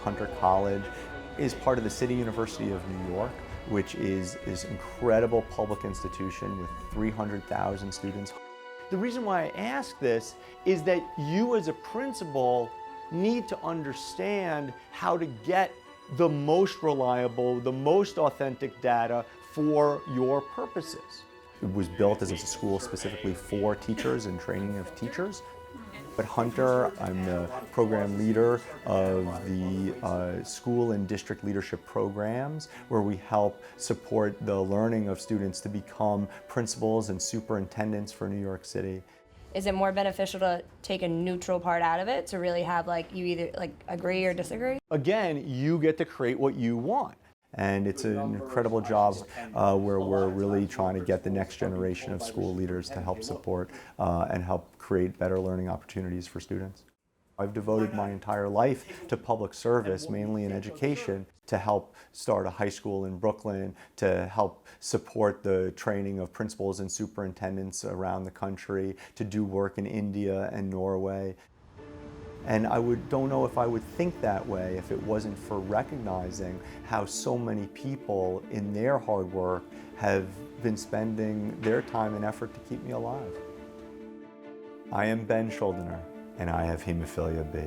Hunter College is part of the City University of New York, which is this incredible public institution with 300,000 students. The reason why I ask this is that you as a principal need to understand how to get the most reliable, the most authentic data for your purposes. It was built as a school specifically for teachers and training of teachers. At Hunter, I'm the program leader of the school and district leadership programs, where we help support the learning of students to become principals and superintendents for New York City. Is it more beneficial to take a neutral part out of it, to really have you either agree or disagree? Again, you get to create what you want. And it's an incredible job where we're really trying to get the next generation of school leaders to help support and help create better learning opportunities for students. I've devoted my entire life to public service, mainly in education, to help start a high school in Brooklyn, to help support the training of principals and superintendents around the country, to do work in India and Norway. And I don't know if I would think that way if it wasn't for recognizing how so many people in their hard work have been spending their time and effort to keep me alive. I am Ben Schuldener, and I have Hemophilia B.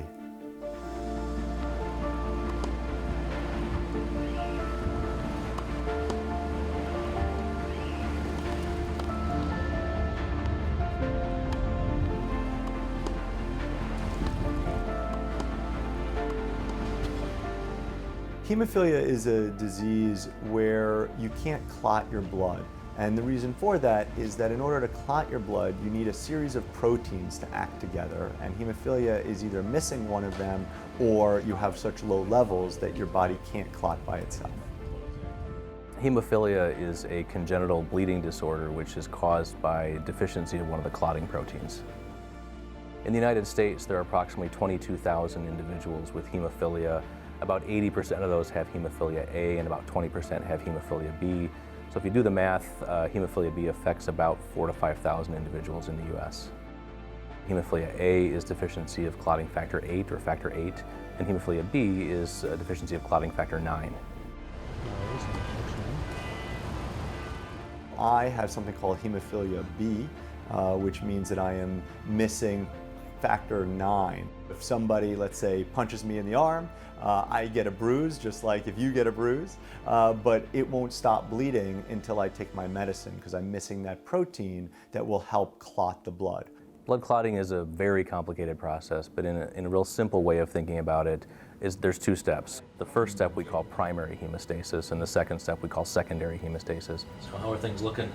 Hemophilia is a disease where you can't clot your blood. And the reason for that is that in order to clot your blood, you need a series of proteins to act together. And hemophilia is either missing one of them or you have such low levels that your body can't clot by itself. Hemophilia is a congenital bleeding disorder which is caused by deficiency of one of the clotting proteins. In the United States, there are approximately 22,000 individuals with hemophilia. About 80% of those have hemophilia A and about 20% have hemophilia B. So if you do the math, hemophilia B affects about 4,000 to 5,000 individuals in the US. Hemophilia A is deficiency of clotting factor 8 or factor 8, and hemophilia B is a deficiency of clotting factor 9. I have something called hemophilia B, which means that I am missing factor 9. If somebody, let's say, punches me in the arm, I get a bruise, just like if you get a bruise, but it won't stop bleeding until I take my medicine because I'm missing that protein that will help clot the blood. Blood clotting is a very complicated process, but in a real simple way of thinking about it is there's two steps. The first step we call primary hemostasis, and the second step we call secondary hemostasis. So how are things looking?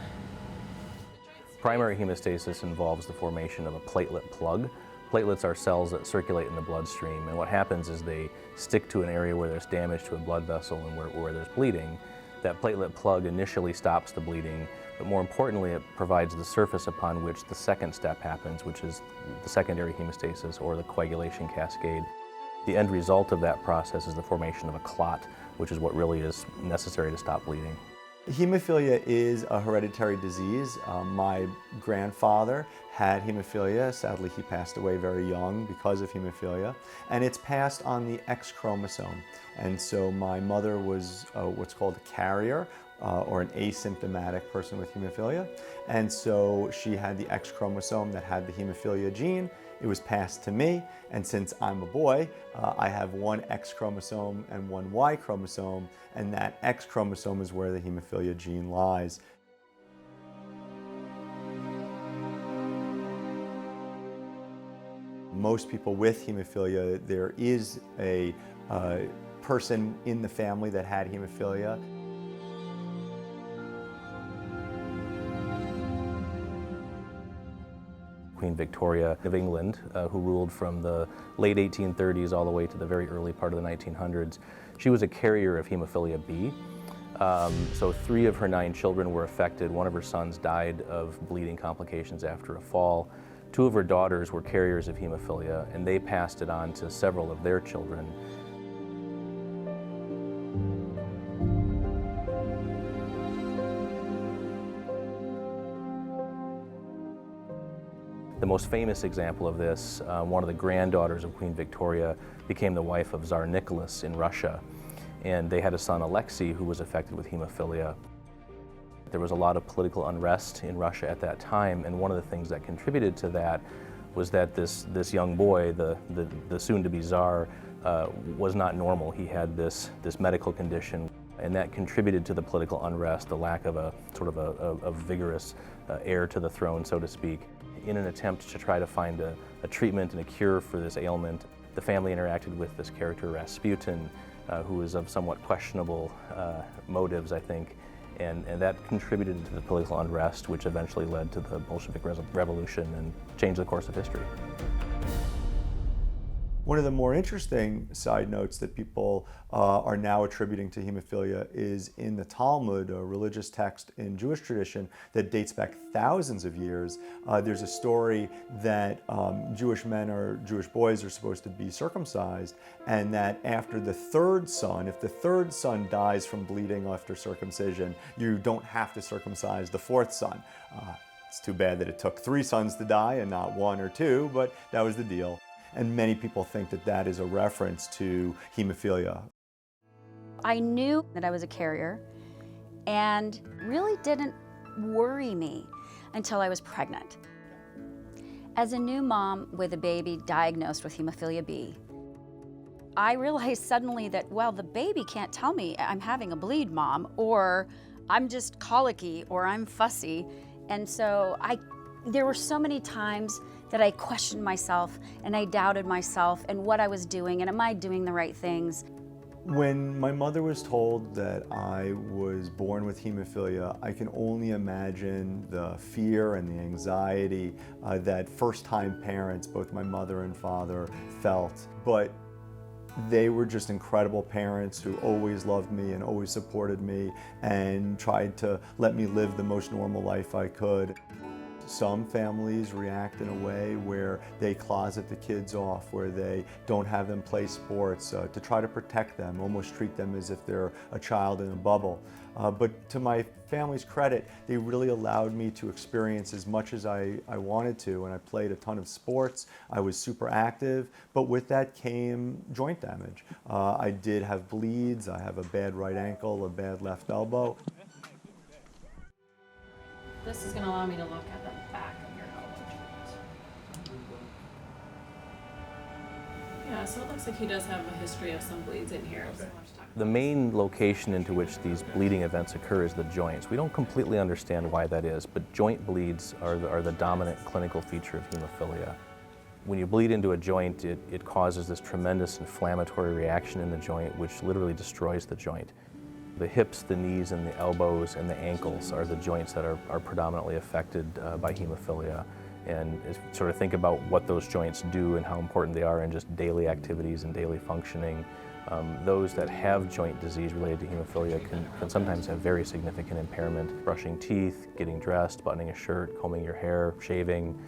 Primary hemostasis involves the formation of a platelet plug. Platelets are cells that circulate in the bloodstream, and what happens is they stick to an area where there's damage to a blood vessel and where there's bleeding. That platelet plug initially stops the bleeding, but more importantly, it provides the surface upon which the second step happens, which is the secondary hemostasis or the coagulation cascade. The end result of that process is the formation of a clot, which is what really is necessary to stop bleeding. Hemophilia is a hereditary disease. My grandfather had hemophilia. Sadly, he passed away very young because of hemophilia. And it's passed on the X chromosome. And so my mother was what's called a carrier, or an asymptomatic person with hemophilia. And so she had the X chromosome that had the hemophilia gene. It was passed to me, and since I'm a boy, I have one X chromosome and one Y chromosome, and that X chromosome is where the hemophilia gene lies. Most people with hemophilia, there is a person in the family that had hemophilia. Queen Victoria of England, who ruled from the late 1830s all the way to the very early part of the 1900s. She was a carrier of hemophilia B. So 3 of her 9 children were affected. 1 of her sons died of bleeding complications after a fall. 2 of her daughters were carriers of hemophilia, and they passed it on to several of their children. The most famous example of this, one of the granddaughters of Queen Victoria became the wife of Tsar Nicholas in Russia, and they had a son, Alexei, who was affected with hemophilia. There was a lot of political unrest in Russia at that time, and one of the things that contributed to that was that this young boy, the soon-to-be Tsar, was not normal. He had this medical condition, and that contributed to the political unrest, the lack of a sort of a vigorous heir to the throne, so to speak. In an attempt to try to find a treatment and a cure for this ailment, the family interacted with this character Rasputin, who was of somewhat questionable motives, I think, and that contributed to the political unrest, which eventually led to the Bolshevik Revolution and changed the course of history. One of the more interesting side notes that people are now attributing to hemophilia is in the Talmud, a religious text in Jewish tradition that dates back thousands of years. There's a story that Jewish men or Jewish boys are supposed to be circumcised, and that after the third son, if the third son dies from bleeding after circumcision, you don't have to circumcise the fourth son. It's too bad that it took 3 sons to die and not 1 or 2, but that was the deal. And many people think that that is a reference to hemophilia. I knew that I was a carrier and really didn't worry me until I was pregnant. As a new mom with a baby diagnosed with Hemophilia B, I realized suddenly that, well, the baby can't tell me I'm having a bleed, Mom, or I'm just colicky, or I'm fussy. And so there were so many times that I questioned myself and I doubted myself and what I was doing and am I doing the right things. When my mother was told that I was born with hemophilia, I can only imagine the fear and the anxiety that first-time parents, both my mother and father, felt. But they were just incredible parents who always loved me and always supported me and tried to let me live the most normal life I could. Some families react in a way where they closet the kids off, where they don't have them play sports to try to protect them, almost treat them as if they're a child in a bubble. But to my family's credit, they really allowed me to experience as much as I wanted to, and I played a ton of sports. I was super active, but with that came joint damage. I did have bleeds. I have a bad right ankle, a bad left elbow. This is going to allow me to look at the back of your elbow joint. Yeah, so it looks like he does have a history of some bleeds in here. So the main location into which these bleeding events occur is the joints. We don't completely understand why that is, but joint bleeds are the dominant clinical feature of hemophilia. When you bleed into a joint, it causes this tremendous inflammatory reaction in the joint, which literally destroys the joint. The hips, the knees, and the elbows, and the ankles are the joints that are predominantly affected by hemophilia. And sort of think about what those joints do and how important they are in just daily activities and daily functioning. Those that have joint disease related to hemophilia can sometimes have very significant impairment. Brushing teeth, getting dressed, buttoning a shirt, combing your hair, shaving.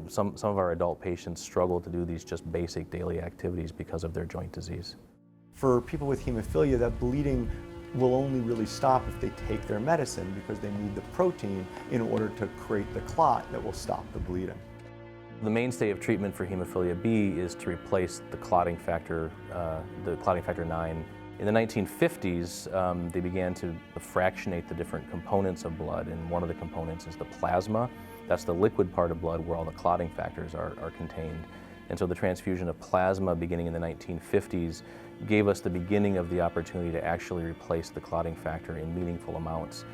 Some of our adult patients struggle to do these just basic daily activities because of their joint disease. For people with hemophilia, that bleeding will only really stop if they take their medicine because they need the protein in order to create the clot that will stop the bleeding. The mainstay of treatment for hemophilia B is to replace the clotting factor 9. In the 1950s, they began to fractionate the different components of blood, and one of the components is the plasma. That's the liquid part of blood where all the clotting factors are contained. And so the transfusion of plasma beginning in the 1950s gave us the beginning of the opportunity to actually replace the clotting factor in meaningful amounts.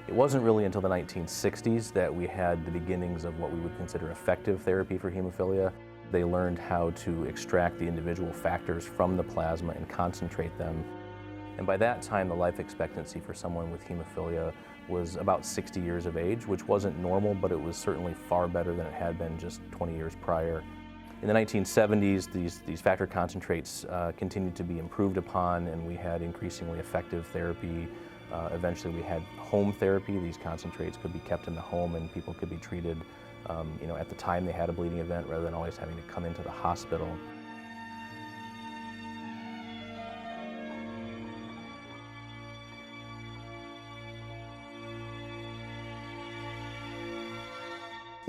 It wasn't really until the 1960s that we had the beginnings of what we would consider effective therapy for hemophilia. They learned how to extract the individual factors from the plasma and concentrate them. And by that time, the life expectancy for someone with hemophilia was about 60 years of age, which wasn't normal, but it was certainly far better than it had been just 20 years prior. In the 1970s, these factor concentrates continued to be improved upon, and we had increasingly effective therapy. Eventually, we had home therapy. These concentrates could be kept in the home, and people could be treated at the time they had a bleeding event rather than always having to come into the hospital.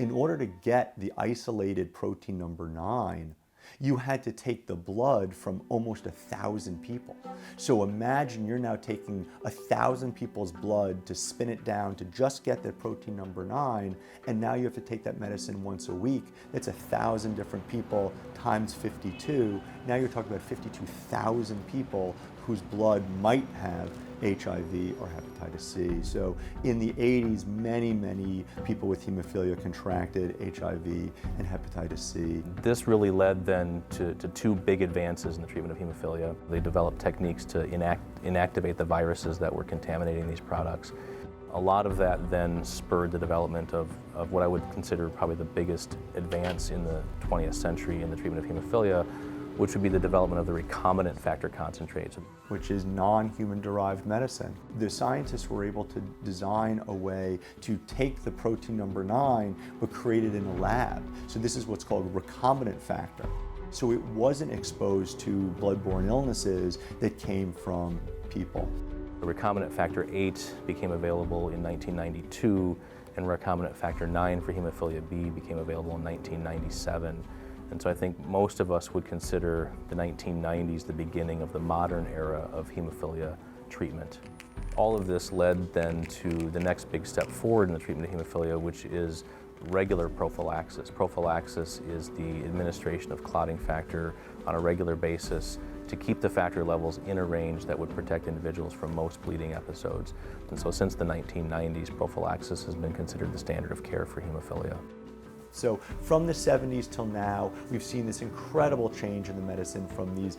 in order to get the isolated protein number 9, you had to take the blood from almost 1,000 people. So imagine you're now taking 1,000 people's blood to spin it down to just get the protein number 9, and now you have to take that medicine once a week. That's 1,000 different people times 52. Now you're talking about 52,000 people whose blood might have HIV or hepatitis C. So in the 80s, many people with hemophilia contracted HIV and hepatitis C. This really led then to two big advances in the treatment of hemophilia. They developed techniques to inactivate the viruses that were contaminating these products. A lot of that then spurred the development of what I would consider probably the biggest advance in the 20th century in the treatment of hemophilia, which would be the development of the recombinant factor concentrates, which is non-human derived medicine. The scientists were able to design a way to take the protein number 9 but create it in a lab. So this is what's called recombinant factor. So it wasn't exposed to bloodborne illnesses that came from people. The recombinant factor 8 became available in 1992, and recombinant factor 9 for hemophilia B became available in 1997. And so I think most of us would consider the 1990s the beginning of the modern era of hemophilia treatment. All of this led then to the next big step forward in the treatment of hemophilia, which is regular prophylaxis. Prophylaxis is the administration of clotting factor on a regular basis to keep the factor levels in a range that would protect individuals from most bleeding episodes. And so since the 1990s, prophylaxis has been considered the standard of care for hemophilia. So from the 70s till now, we've seen this incredible change in the medicine from these,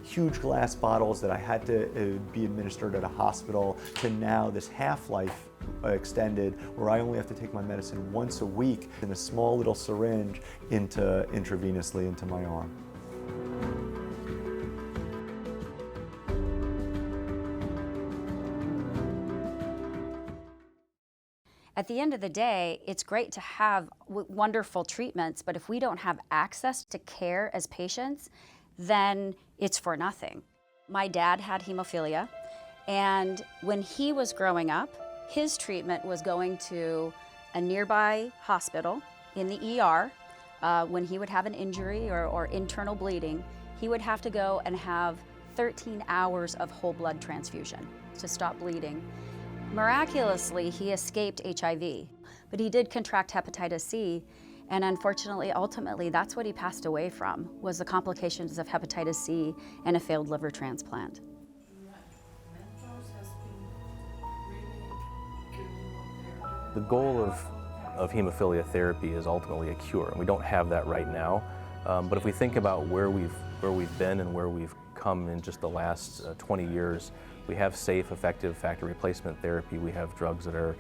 huge glass bottles that I had to be administered at a hospital to now this half-life extended where I only have to take my medicine once a week in a small little syringe intravenously into my arm. At the end of the day, it's great to have wonderful treatments, but if we don't have access to care as patients, then it's for nothing. My dad had hemophilia, and when he was growing up, his treatment was going to a nearby hospital in the ER. When he would have an injury or internal bleeding, he would have to go and have 13 hours of whole blood transfusion to stop bleeding. Miraculously, he escaped HIV, but he did contract hepatitis C, and unfortunately, ultimately, that's what he passed away from, was the complications of hepatitis C and a failed liver transplant. The goal of hemophilia therapy is ultimately a cure, and we don't have that right now. But if we think about where we've been and where we've come in just the last 20 years, we have safe, effective factor replacement therapy. We have drugs that are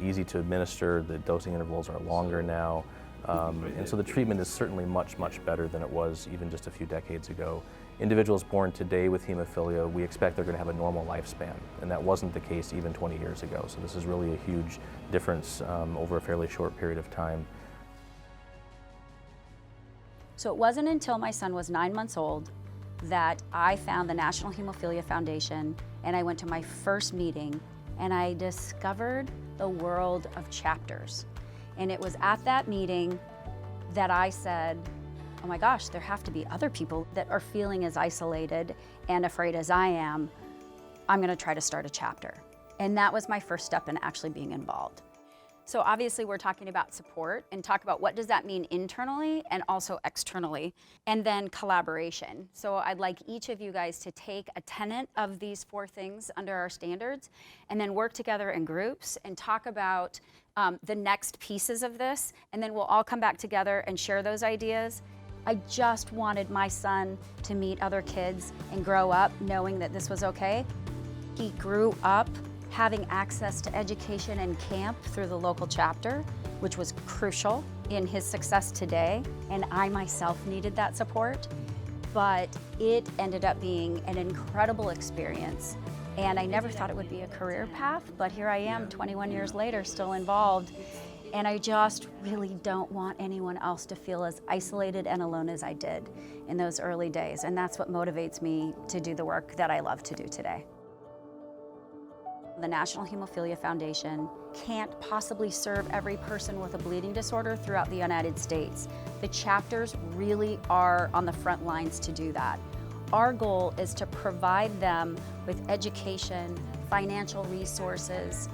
easy to administer. The dosing intervals are longer now. And so the treatment is certainly much better than it was even just a few decades ago. Individuals born today with hemophilia, we expect they're going to have a normal lifespan, and that wasn't the case even 20 years ago. So this is really a huge difference over a fairly short period of time. So it wasn't until my son was 9 months old that I found the National Hemophilia Foundation, and I went to my first meeting, and I discovered the world of chapters. And it was at that meeting that I said, oh my gosh, there have to be other people that are feeling as isolated and afraid as I am. I'm gonna try to start a chapter. And that was my first step in actually being involved. So obviously we're talking about support and talk about what does that mean internally and also externally, and then collaboration. So I'd like each of you guys to take a tenet of these 4 things under our standards and then work together in groups and talk about the next pieces of this, and then we'll all come back together and share those ideas. I just wanted my son to meet other kids and grow up knowing that this was okay. He grew up having access to education and camp through the local chapter, which was crucial in his success today, and I myself needed that support, but it ended up being an incredible experience, and I never thought it would be a career path, but here I am 21 years later, still involved, and I just really don't want anyone else to feel as isolated and alone as I did in those early days, and that's what motivates me to do the work that I love to do today. The National Hemophilia Foundation can't possibly serve every person with a bleeding disorder throughout the United States. The chapters really are on the front lines to do that. Our goal is to provide them with education, financial resources,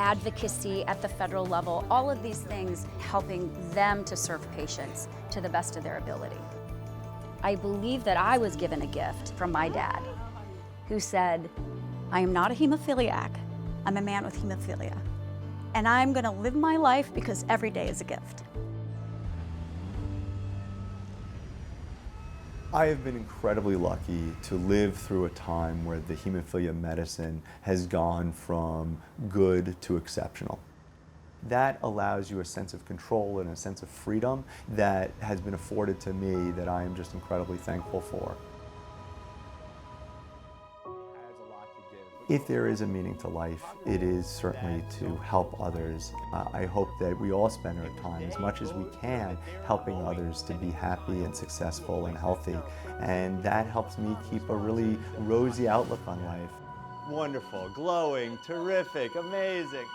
advocacy at the federal level, all of these things helping them to serve patients to the best of their ability. I believe that I was given a gift from my dad, who said, I am not a hemophiliac, I'm a man with hemophilia. And I'm gonna live my life because every day is a gift. I have been incredibly lucky to live through a time where the hemophilia medicine has gone from good to exceptional. That allows you a sense of control and a sense of freedom that has been afforded to me that I am just incredibly thankful for. If there is a meaning to life, it is certainly to help others. I hope that we all spend our time as much as we can helping others to be happy and successful and healthy. And that helps me keep a really rosy outlook on life. Wonderful, glowing, terrific, amazing.